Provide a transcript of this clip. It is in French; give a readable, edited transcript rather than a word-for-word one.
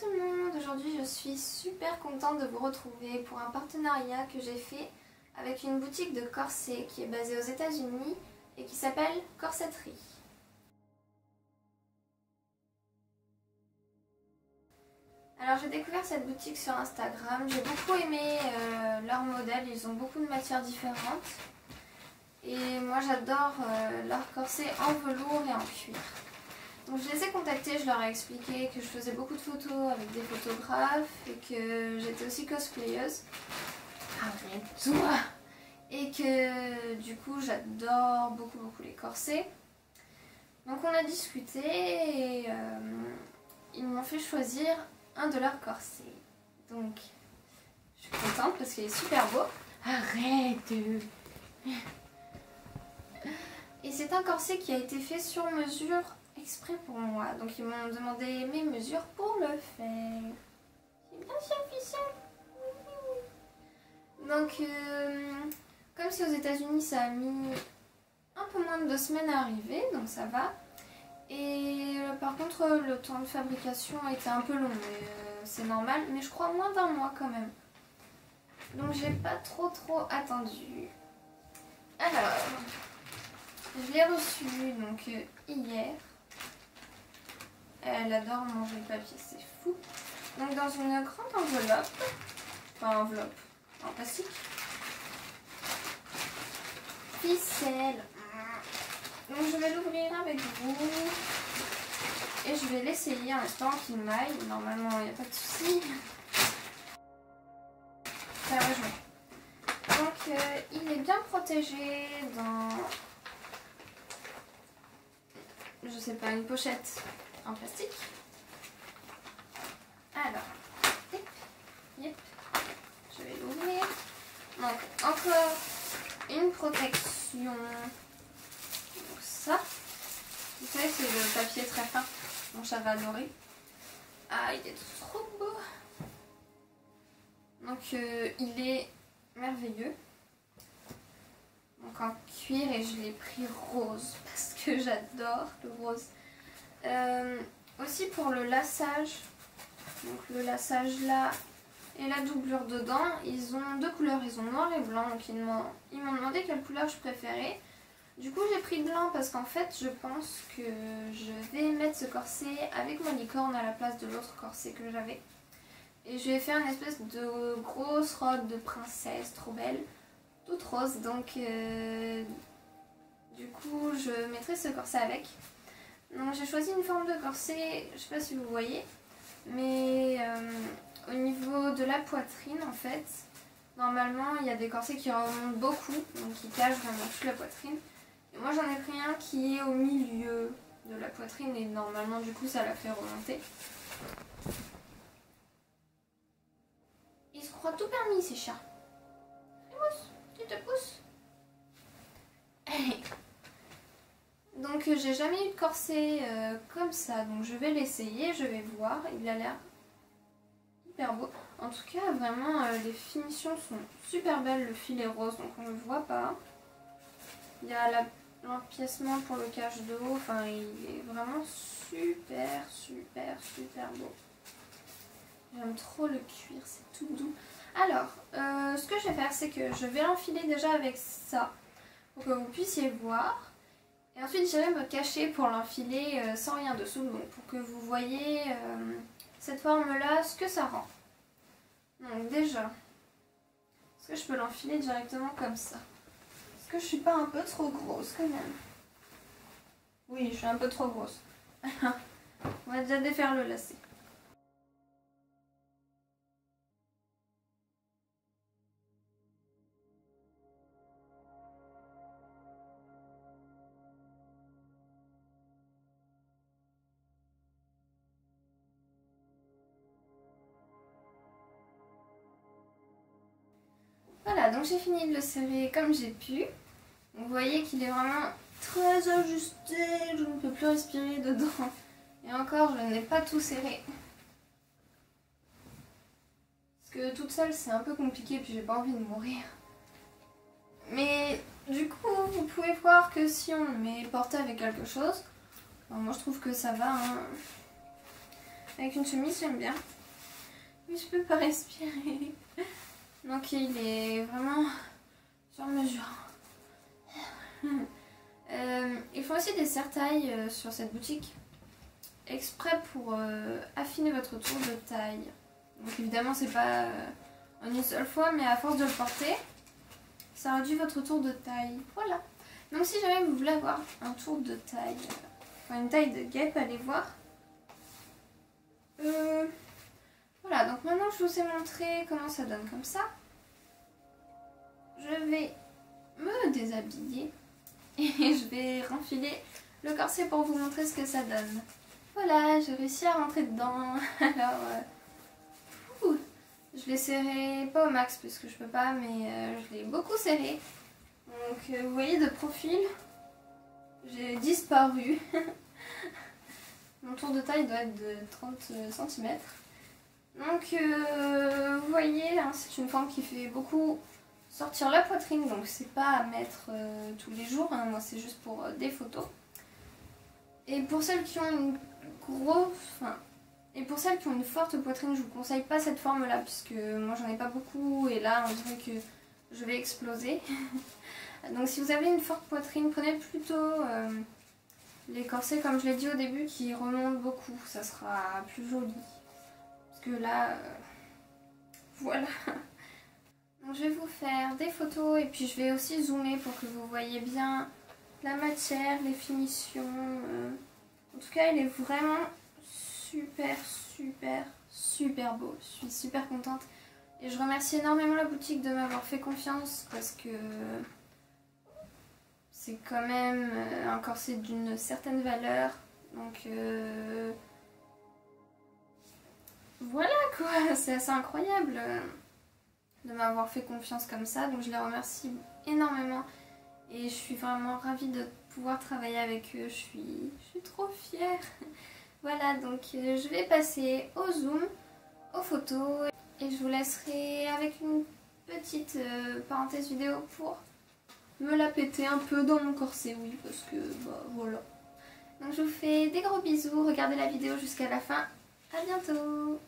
tout le monde, aujourd'hui je suis super contente de vous retrouver pour un partenariat que j'ai fait avec une boutique de corsets qui est basée aux États-Unis et qui s'appelle Corsetterie. Alors j'ai découvert cette boutique sur Instagram, j'ai beaucoup aimé leurs modèles, ils ont beaucoup de matières différentes et moi j'adore leurs corsets en velours et en cuir. Donc je les ai contactés, je leur ai expliqué que je faisais beaucoup de photos avec des photographes et que j'étais aussi cosplayeuse. Arrête-toi! Et que du coup j'adore beaucoup les corsets. Donc on a discuté et ils m'ont fait choisir un de leurs corsets. Donc je suis contente parce qu'il est super beau. Arrête! Et c'est un corset qui a été fait sur mesure exprès pour moi. Donc ils m'ont demandé mes mesures pour le faire. C'est bien si officiel. Donc comme si aux États-Unis ça a mis un peu moins de 2 semaines à arriver, donc ça va. Et par contre le temps de fabrication a été un peu long, mais c'est normal, mais je crois moins d'1 mois quand même. Donc j'ai pas trop attendu. Alors, je l'ai reçu donc hier. Elle adore manger le papier, c'est fou. Donc dans une grande enveloppe, enfin enveloppe en plastique. Ficelle. Donc je vais l'ouvrir avec vous et je vais l'essayer en espérant qu'il m'aille. Normalement il n'y a pas de souci. Ça va jouer. Donc il est bien protégé dans, je sais pas, une pochette en plastique. Alors, yep, je vais l'ouvrir. Donc encore une protection. Donc ça, vous savez, c'est le papier très fin. Mon chat va adorer. Ah, il est trop beau. Donc il est merveilleux. Donc en cuir, et je l'ai pris rose parce que j'adore le rose. Aussi pour le lassage, donc le lassage là et la doublure dedans, ils ont 2 couleurs, ils ont noir et blanc. Donc ils m'ont demandé quelle couleur je préférais. Du coup j'ai pris blanc parce qu'en fait je pense que je vais mettre ce corset avec ma licorne à la place de l'autre corset que j'avais. Et je vais faire une espèce de grosse robe de princesse trop belle, toute rose. Donc du coup je mettrai ce corset avec. Donc j'ai choisi une forme de corset, je sais pas si vous voyez, mais au niveau de la poitrine en fait, normalement il y a des corsets qui remontent beaucoup, donc qui cachent vraiment toute la poitrine. Et moi j'en ai pris un qui est au milieu de la poitrine et normalement du coup ça la fait remonter. Ils se croient tout permis ces chats. Pousse, tu te pousses. Donc j'ai jamais eu de corset comme ça, donc je vais l'essayer, je vais voir, il a l'air hyper beau. En tout cas vraiment les finitions sont super belles, le fil est rose donc on ne le voit pas. Il y a l'empiècement pour le cache-dos, enfin il est vraiment super beau. J'aime trop le cuir, c'est tout doux. Alors ce que je vais faire c'est que je vais l'enfiler déjà avec ça pour que vous puissiez voir. Et ensuite j'irai me cacher pour l'enfiler sans rien dessous, donc pour que vous voyez cette forme là, ce que ça rend. Donc déjà, est-ce que je peux l'enfiler directement comme ça? Est-ce que je suis pas un peu trop grosse quand même? Oui, je suis un peu trop grosse. On va déjà défaire le lacet. Voilà, donc j'ai fini de le serrer comme j'ai pu. Vous voyez qu'il est vraiment très ajusté, je ne peux plus respirer dedans. Et encore, je n'ai pas tout serré. Parce que toute seule, c'est un peu compliqué, puis j'ai pas envie de mourir. Mais du coup, vous pouvez voir que si on le met porté avec quelque chose, moi je trouve que ça va. Hein. Avec une chemise, j'aime bien. Mais je peux pas respirer. Donc il est vraiment sur mesure. Ils font aussi des serre-tailles sur cette boutique. Exprès pour affiner votre tour de taille. Donc évidemment c'est pas en une seule fois, mais à force de le porter, ça réduit votre tour de taille. Voilà. Donc si jamais vous voulez avoir un tour de taille, enfin une taille de guêpe, allez voir. Voilà, donc maintenant je vous ai montré comment ça donne comme ça. Je vais me déshabiller et je vais renfiler le corset pour vous montrer ce que ça donne. Voilà, j'ai réussi à rentrer dedans. Alors, je l'ai serré, pas au max parce que je peux pas, mais je l'ai beaucoup serré. Donc vous voyez de profil, j'ai disparu. Mon tour de taille doit être de 30 cm. Donc vous voyez, hein, c'est une forme qui fait beaucoup sortir la poitrine, donc c'est pas à mettre tous les jours, hein, moi c'est juste pour des photos. Et pour celles qui ont une et pour celles qui ont une forte poitrine, je vous conseille pas cette forme là puisque moi j'en ai pas beaucoup et là on dirait que je vais exploser. Donc si vous avez une forte poitrine, prenez plutôt les corsets comme je l'ai dit au début qui remontent beaucoup, ça sera plus joli. Parce que là, voilà. Donc je vais vous faire des photos et puis je vais aussi zoomer pour que vous voyez bien la matière, les finitions. En tout cas, il est vraiment super beau. Je suis super contente. Et je remercie énormément la boutique de m'avoir fait confiance parce que c'est quand même un corset d'une certaine valeur. Donc voilà quoi, c'est assez incroyable de m'avoir fait confiance comme ça. Donc je les remercie énormément. Et je suis vraiment ravie de pouvoir travailler avec eux. Je suis trop fière. Voilà, donc je vais passer au zoom, aux photos. Et je vous laisserai avec une petite parenthèse vidéo pour me la péter un peu dans mon corset. Oui, parce que bah voilà. Donc je vous fais des gros bisous. Regardez la vidéo jusqu'à la fin. À bientôt.